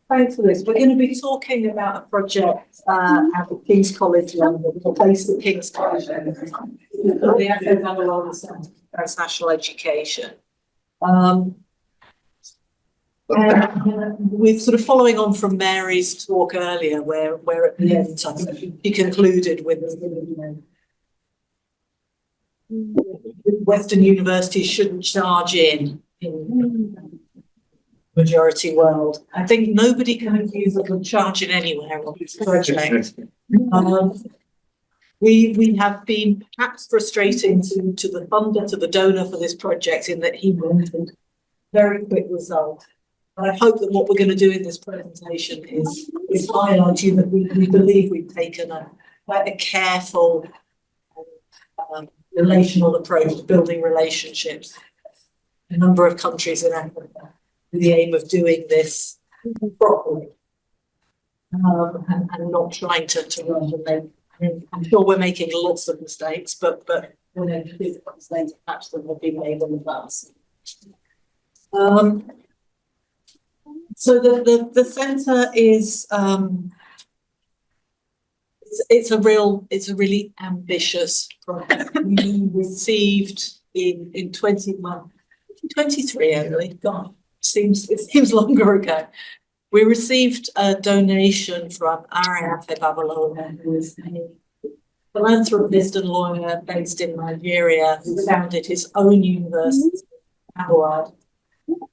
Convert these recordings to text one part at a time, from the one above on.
Thanks for this. We're going to be talking about a project at the King's College London, based at King's College London, the Echo Centre for Transnational Education. And we're sort of following on from Mary's talk earlier, where at the end, I think she concluded with, Western universities shouldn't charge in majority world. I think nobody can accuse us of charging anywhere on this project. We have been perhaps frustrating to the funder, to the donor for this project, in that he wanted very quick result. But I hope that what we're going to do in this presentation is highlighting that we believe we've taken quite a careful relational approach to building relationships in a number of countries in Africa, with the aim of doing this properly and not trying to rush and make. I'm sure we're making lots of mistakes, but we're going to do mistakes perhaps that have been made in advance. So the centre is it's a really ambitious project. We received in 2023, actually. God, it seems longer ago. We received a donation from Ariafe Babalola, who is a philanthropist and lawyer based in Nigeria, who founded his own university in Howard,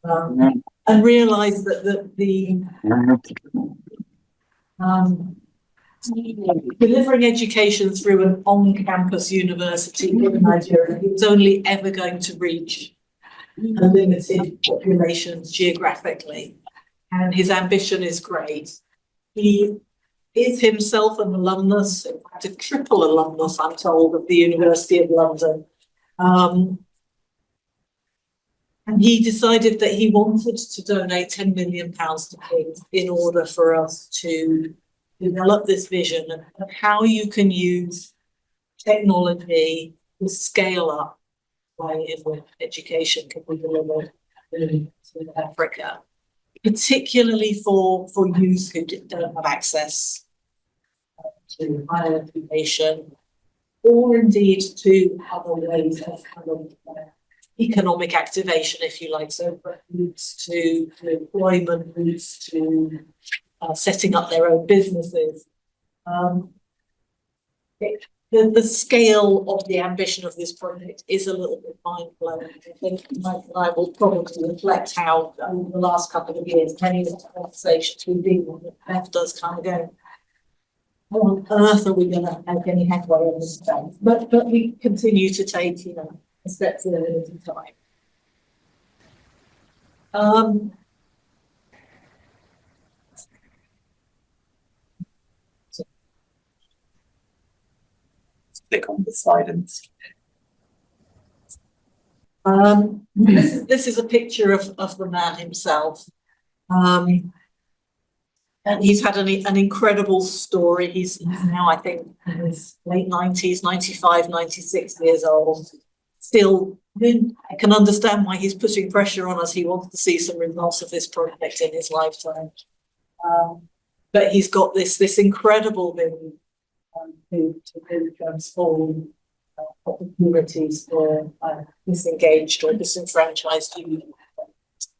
and realised that delivering education through an on-campus university in Nigeria is only ever going to reach a limited population geographically, and his ambition is great. He is himself an alumnus, in fact a triple alumnus, I'm told, of the University of London. And he decided that he wanted to donate £10 million to King's in order for us to develop this vision of how you can use technology to scale up the way in which education can be delivered in Africa, particularly for youth who don't have access to higher education, or indeed to other ways of kind of economic activation, if you like, so routes to employment, routes to setting up their own businesses. The scale of the ambition of this project is a little bit mind-blowing. I think Mike and I will probably reflect how over the last couple of years, many of the conversations we've been on that left us kind of going, how on earth are we going to make any headway on this space? But we continue to take, a step forward at a time. Click on the slide and this is a picture of the man himself. And he's had an incredible story. He's now, I think, in his late 90s, 95, 96 years old. Still, I can understand why he's putting pressure on us. He wants to see some results of this project in his lifetime. But he's got this incredible vision to transform opportunities for disengaged or disenfranchised youth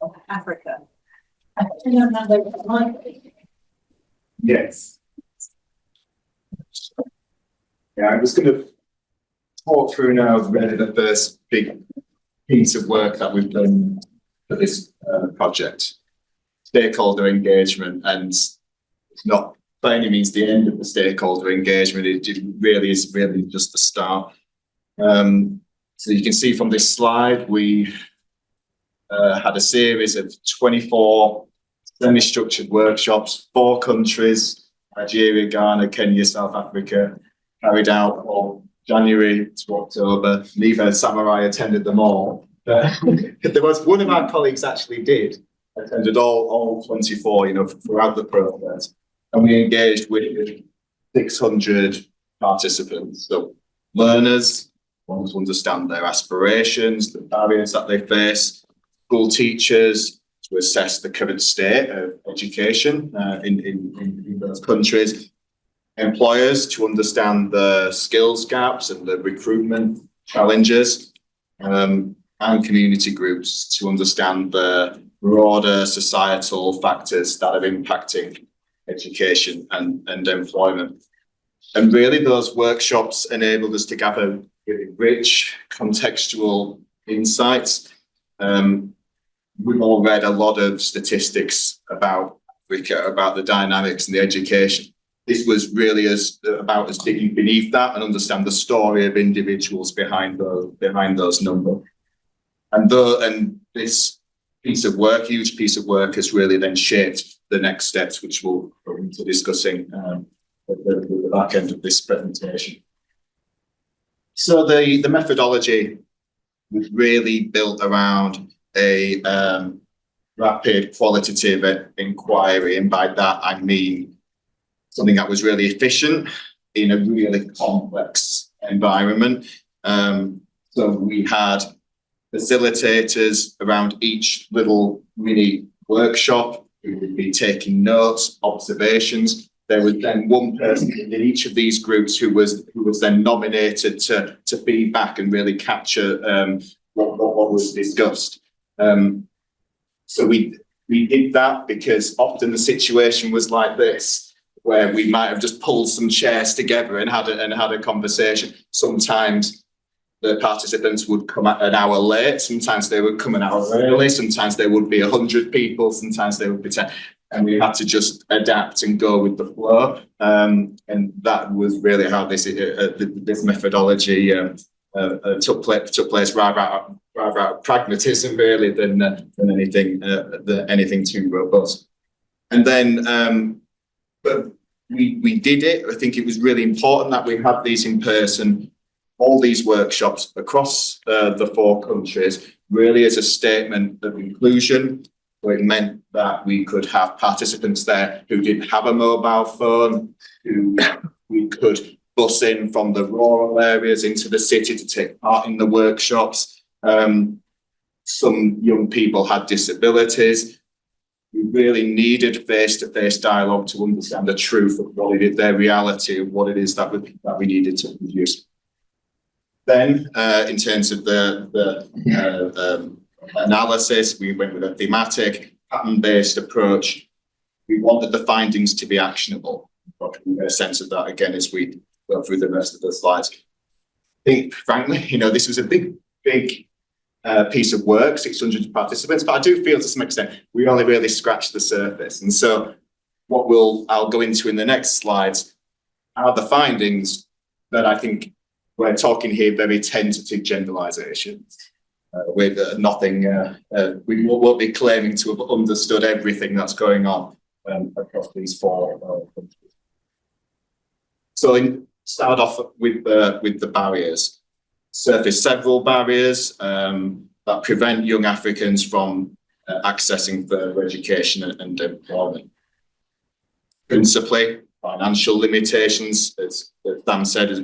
of Africa. yes. Yeah, I'm just going to talk through now really the first big piece of work that we've done for this project, stakeholder engagement, and it's not by any means the end of the stakeholder engagement. It really is just the start. So you can see from this slide, we had a series of 24 semi-structured workshops, 4 countries, Nigeria, Ghana, Kenya, South Africa, carried out from January to October. Neither samurai attended them all. There was one of our colleagues actually attended all 24, throughout the process. And we engaged with 600 participants. So learners want to understand their aspirations, the barriers that they face, school teachers to to assess the current state of education in those countries, employers to understand the skills gaps and the recruitment challenges, and community groups to understand the broader societal factors that are impacting education and employment. And really those workshops enabled us to gather really rich contextual insights. We've all read a lot of statistics about Africa, about the dynamics and the education. This was really about us digging beneath that and understand the story of individuals behind those numbers. And this piece of work, huge piece of work, has really then shaped the next steps, which we'll go into discussing at the back end of this presentation. So the methodology was really built around a rapid qualitative inquiry, and by that I mean something that was really efficient in a really complex environment. So we had facilitators around each little mini workshop who would be taking notes, observations. There was then one person in each of these groups who was then nominated to feedback and really capture what was discussed. So we did that because often the situation was like this, where we might have just pulled some chairs together and had a conversation. Sometimes the participants would come an hour late, sometimes they would come an hour early, sometimes there would be 100 people, sometimes there would be 10, and we had to just adapt and go with the flow. And that was really how this methodology took place, rather out of pragmatism really than anything too robust. And then but we did it. I think it was really important that we had these in person, all these workshops across the 4 countries, really as a statement of inclusion. It meant that we could have participants there who didn't have a mobile phone, who we could bus in from the rural areas into the city to take part in the workshops. Some young people had disabilities. We really needed face-to-face dialogue to understand the truth of what it is, their reality of what it is that we needed to produce. Then, in terms of the analysis, we went with a thematic, pattern-based approach. We wanted the findings to be actionable. We get a sense of that again as we go through the rest of the slides. I think, frankly, this was a big piece of work, 600 participants, but I do feel to some extent we only really scratched the surface. And so what I'll go into in the next slides are the findings that I think we're talking here very tentative generalizations. With nothing, we won't be claiming to have understood everything that's going on across these 4 countries. So start off with the barriers. Surface several barriers that prevent young Africans from accessing further education and employment. Principally, financial limitations, as Sam said, has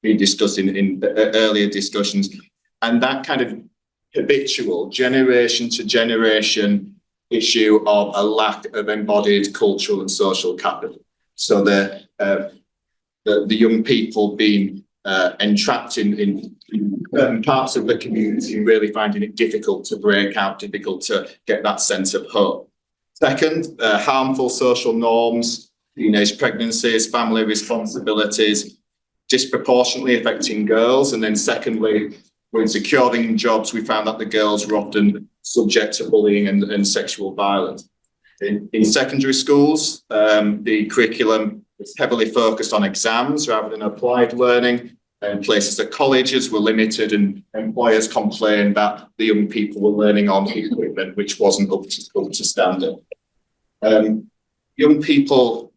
been discussed in earlier discussions, and that kind of habitual generation to generation issue of a lack of embodied cultural and social capital. So the young people being entrapped in certain parts of the community, really finding it difficult to break out, difficult to get that sense of hope. Second, harmful social norms, teenage pregnancies, family responsibilities, disproportionately affecting girls. And then secondly, when securing jobs, we found that the girls were often subject to bullying and sexual violence. In secondary schools, the curriculum was heavily focused on exams rather than applied learning, and places at colleges were limited, and employers complained that the young people were learning on equipment which wasn't up to standard. Young people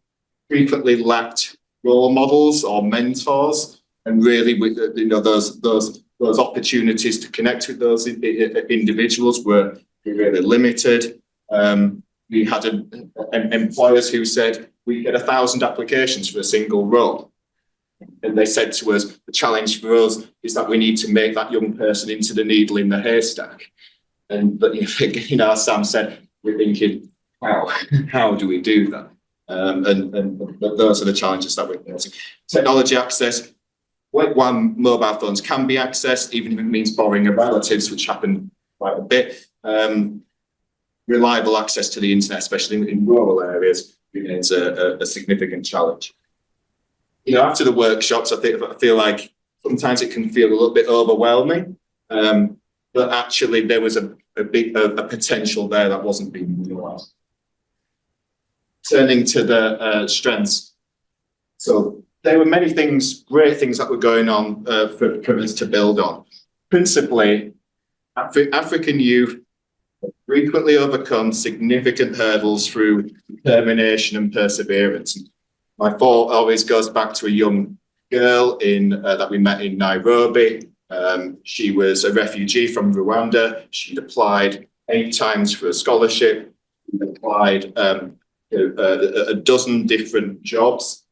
frequently lacked role models or mentors, and really, those opportunities to connect with those individuals were really limited. We had employers who said, we get 1,000 applications for a single role. And they said to us, the challenge for us is that we need to make that young person into the needle in the haystack. but as Sam said, we're thinking, how do we do that? But those are the challenges that we're facing. Technology access. When mobile phones can be accessed, even if it means borrowing of relatives, which happened quite a bit. Reliable access to the internet, especially in rural areas, remains a significant challenge. After the workshops, I feel like sometimes it can feel a little bit overwhelming, but actually there was a potential there that wasn't being realised. Turning to the strengths. So there were many things, great things that were going on for us to build on. Principally, African youth frequently overcome significant hurdles through determination and perseverance. My thought always goes back to a young girl that we met in Nairobi. She was a refugee from Rwanda. She'd applied 8 times for a scholarship. She applied a dozen different jobs.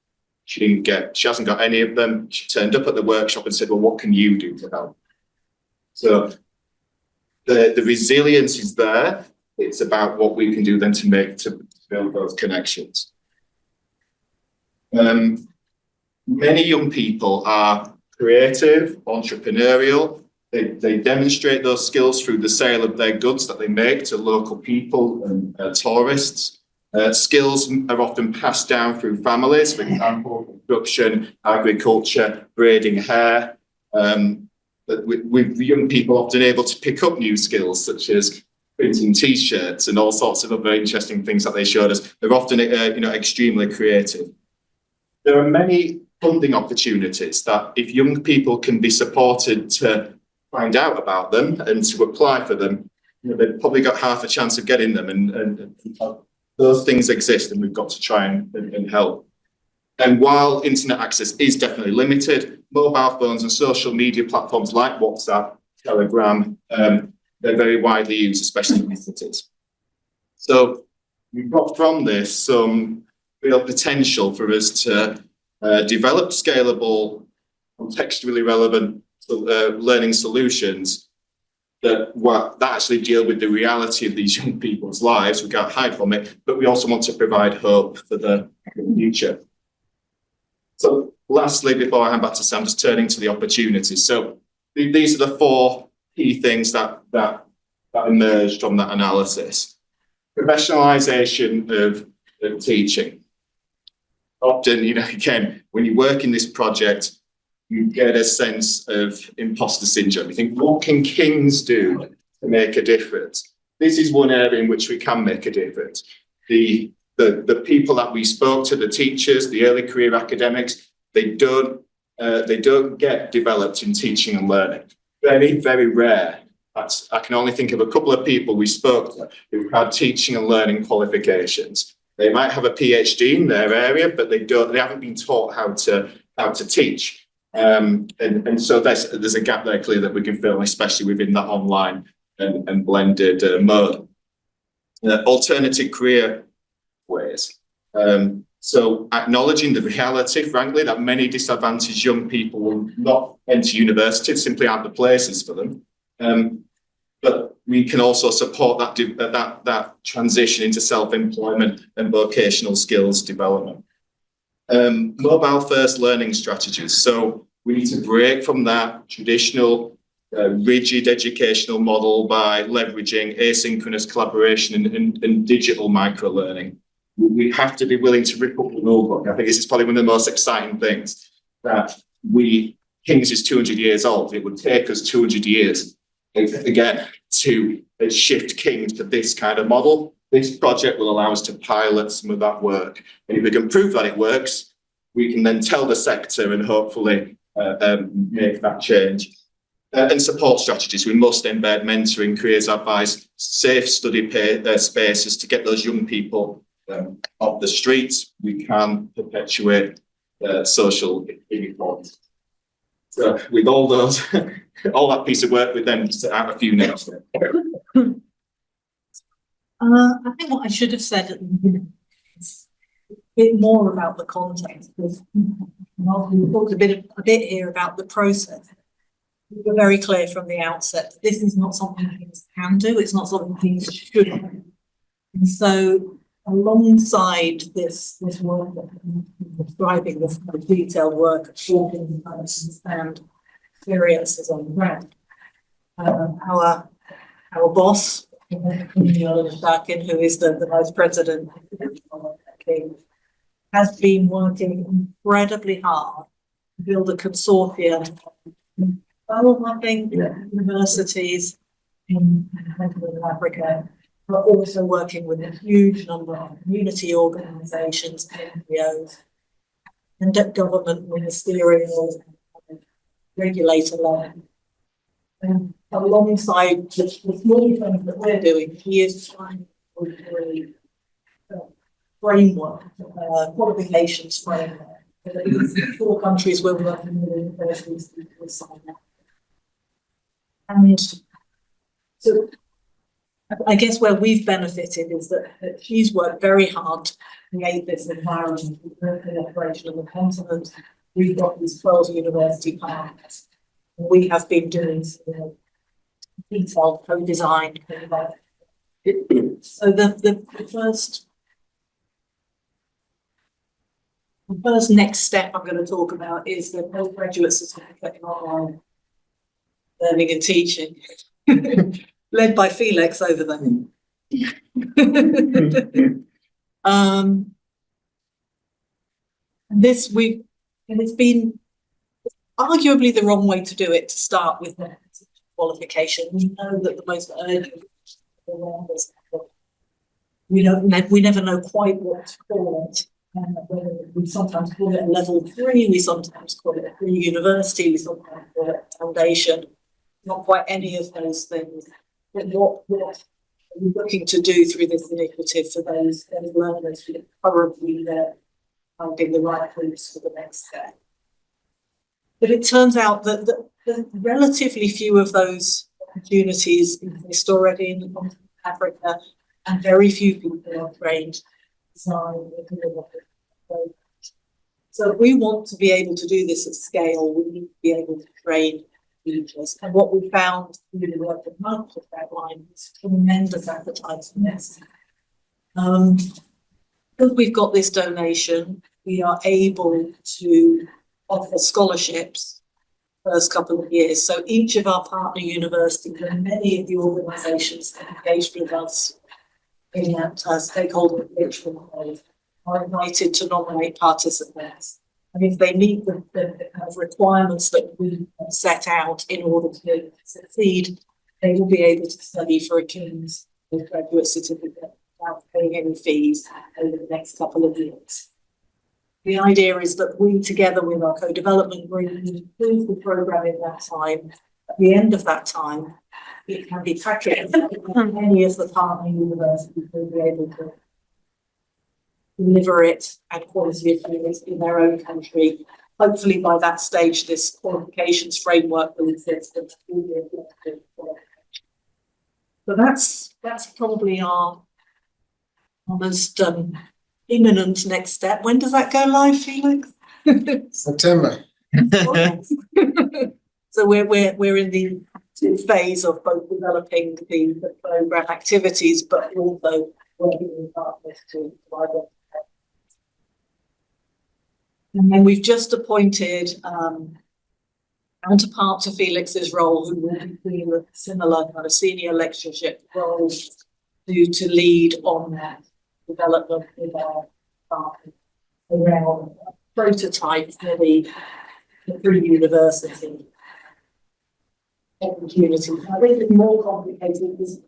She hasn't got any of them. She turned up at the workshop and said, well, what can you do to help? So the resilience is there. It's about what we can do then to build those connections. Many young people are creative, entrepreneurial. They demonstrate those skills through the sale of their goods that they make to local people and tourists. Skills are often passed down through families, for example, construction, agriculture, braiding hair. With young people often able to pick up new skills, such as printing T-shirts and all sorts of other interesting things that they showed us. They're often, extremely creative. There are many funding opportunities that, if young people can be supported to find out about them and to apply for them, they've probably got half a chance of getting them. And those things exist, and we've got to try and help. And while internet access is definitely limited, mobile phones and social media platforms like WhatsApp, Telegram, they're very widely used, especially in cities. So we've got from this some real potential for us to develop scalable, contextually relevant learning solutions that actually deal with the reality of these young people's lives. We can't hide from it, but we also want to provide hope for the future. So lastly, before I hand back to Sam, just turning to the opportunities. So these are the 4 key things that emerged from that analysis. Professionalisation of teaching. Often, again, when you work in this project, you get a sense of imposter syndrome. You think, what can Kings do to make a difference? This is one area in which we can make a difference. The people that we spoke to, the teachers, the early career academics, they don't get developed in teaching and learning. Very, very rare. I can only think of a couple of people we spoke to who had teaching and learning qualifications. They might have a PhD in their area, but they haven't been taught how to teach. And so there's a gap there clear that we can fill, especially within that online and blended mode. Alternative career ways. So acknowledging the reality, frankly, that many disadvantaged young people will not enter university, simply aren't the places for them. But we can also support that transition into self-employment and vocational skills development. Mobile first learning strategies. So we need to break from that traditional rigid educational model by leveraging asynchronous collaboration and digital micro-learning. We have to be willing to rip up the rulebook. I think this is probably one of the most exciting things, that Kings is 200 years old. It would take us 200 years, again, to shift Kings to this kind of model. This project will allow us to pilot some of that work. And if we can prove that it works, we can then tell the sector and hopefully make that change. And support strategies. We must embed mentoring, careers advice, safe study spaces to get those young people off the streets. We can perpetuate social inequality. So with all those, all that piece of work, we then set out a few names. I think what I should have said at the beginning is a bit more about the context, because we talked a bit here about the process. we were very clear from the outset that this is not something things can do, it's not something things should do. And so alongside this work that I'm describing, this kind of detailed work of talking and experiences on the ground, our boss, who is the vice president, has been working incredibly hard to build a consortium of, I think, universities in continental Africa, but also working with a huge number of community organisations, NGOs, and government ministerial regulator level. And alongside the small things that we're doing, he is trying to create a framework, qualifications framework. The 4 countries we're working with universities to sign up. And so I guess where we've benefited is that she's worked very hard to create this environment for the operation on the continent. We've got these 12 university partners. We have been doing detailed co-design. So the first next step I'm going to talk about is the postgraduate certificate in online learning and teaching, led by Felix over there. It's been arguably the wrong way to do it, to start with the qualification. We know that the most urgent we never know quite what to call it. We sometimes call it a level 3, we sometimes call it a pre-university, we sometimes call it a foundation. Not quite any of those things. But what are we looking to do through this initiative for those learners who are currently finding the right routes for the next step? But it turns out that relatively few of those opportunities exist already in the continent of Africa, and very few people are trained. So if we want to be able to do this at scale, we need to be able to train teachers. And what we found through the work that Mark just outlined is tremendous appetite for this. Because we've got this donation, we are able to offer scholarships first couple of years. So each of our partner universities and many of the organisations that engaged with us in that stakeholder engagement phase are invited to nominate participants. And if they meet the kind of requirements that we set out in order to succeed, they will be able to study for a King's graduate certificate without paying any fees over the next couple of years. The idea is that we, together with our co-development group, improve the programme in that time. At the end of that time, it can be practiced. Any of the partner universities will be able to deliver it at quality of service in their own country. Hopefully by that stage, this qualifications framework will exist. So that's probably our almost imminent next step. When does that go live, Felix? September. So we're in the phase of both developing the programme activities, but also working with partners to provide them. And then we've just appointed counterpart to Felix's role, who will be in a similar kind of senior lectureship role to lead on that development with our partners around a prototype for the pre-university opportunity. I think it's more complicated because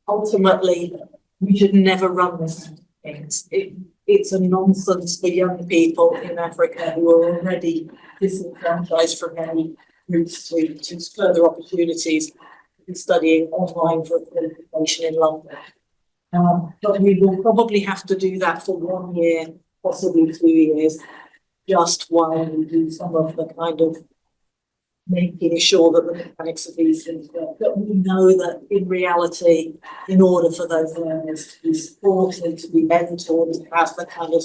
ultimately we should never run this things. It's a nonsense for young people in Africa who are already disenfranchised from any routes to further opportunities in studying online for a qualification in London. But we will probably have to do that for 1 year, possibly 2 years, just while we do some of the kind of making sure that the mechanics of these things work. But we know that in reality, in order for those learners to be supported, to be mentored, to have the kind of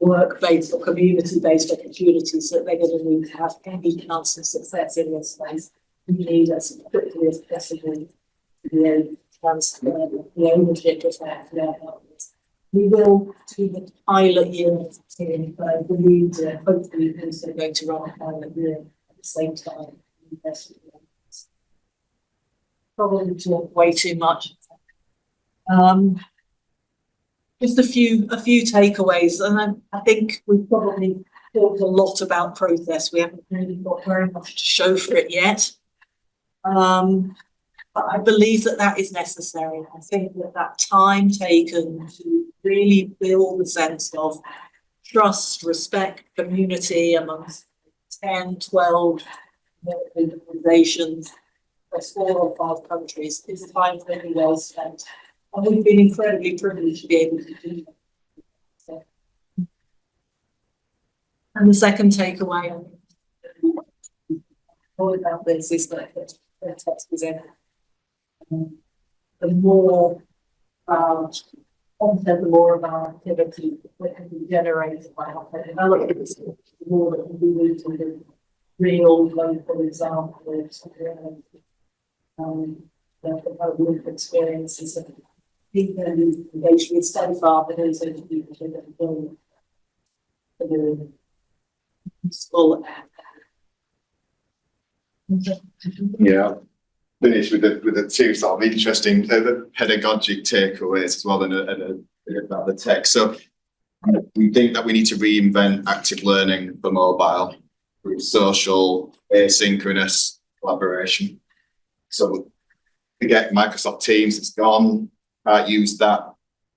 work-based or community-based opportunities that they're going to need to have any chance of success in this space. We need as quickly as possible to be able to transfer the ownership of that to their partners. We will do the pilot year in, but I believe that hopefully we're also going to run a pilot year at the same time. Probably talk way too much. Just a few takeaways, and I think we've probably talked a lot about process. We haven't really got very much to show for it yet. But I believe that is necessary. I think that time taken to really build a sense of trust, respect, community amongst 10, 12 organizations across 4 or 5 countries is time really well spent. And we've been incredibly privileged to be able to do that. So. And the second takeaway all about this is that the text presented. The more content, the more of our activity that can be generated by our developers, the more that can be moved into real local examples of lived experiences of people who've engaged with so far, but also to people who have been doing useful. Yeah. Finish with the 2 sort of interesting pedagogic takeaways as well, and a bit about the tech. So we think that we need to reinvent active learning for mobile through social, asynchronous collaboration. So forget Microsoft Teams, it's gone. Can't use that.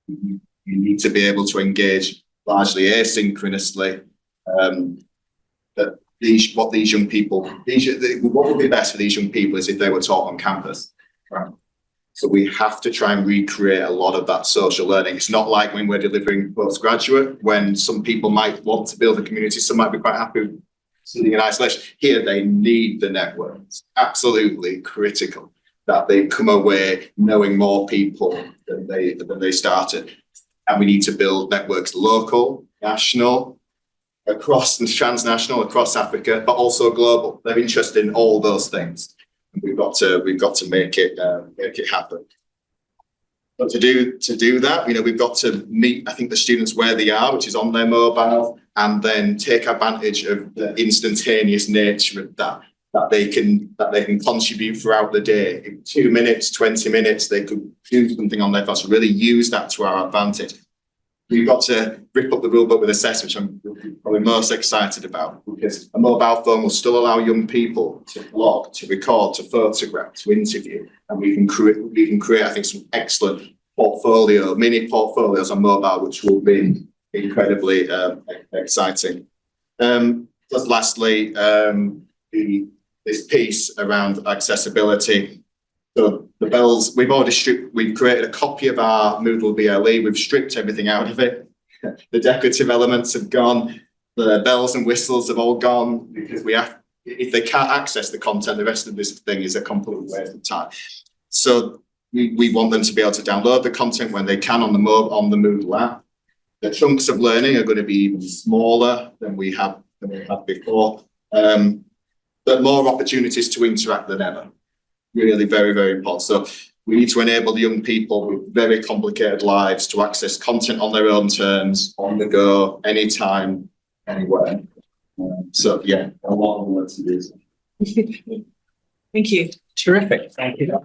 You need to be able to engage largely asynchronously. What these young people, what would be best for these young people is if they were taught on campus. Right. So we have to try and recreate a lot of that social learning. It's not like when we're delivering postgraduate, when some people might want to build a community, some might be quite happy sitting in isolation. Here, they need the network. It's absolutely critical that they come away knowing more people than they started. And we need to build networks local, national, across and transnational, across Africa, but also global. They're interested in all those things, and we've got to make it happen. But to do that, we've got to meet, I think, the students where they are, which is on their mobile, and then take advantage of the instantaneous nature of that they can contribute throughout the day. In 2 minutes, 20 minutes, they could do something on their phone. So really use that to our advantage. We've got to rip up the rulebook with assessment, which I'm probably most excited about, because a mobile phone will still allow young people to blog, to record, to photograph, to interview, and we can create, I think, some excellent mini portfolios on mobile, which will be incredibly exciting. Just lastly, this piece around accessibility. So the bells, we've created a copy of our Moodle VLE, we've stripped everything out of it. The decorative elements have gone, the bells and whistles have all gone, because if they can't access the content, the rest of this thing is a complete waste of time. So we want them to be able to download the content when they can on the Moodle app. The chunks of learning are going to be even smaller than we have before. But more opportunities to interact than ever. Really very, very important. So we need to enable the young people with very complicated lives to access content on their own terms, on the go, anytime, anywhere. So yeah, a lot of work to do. Thank you. Terrific. Thank you.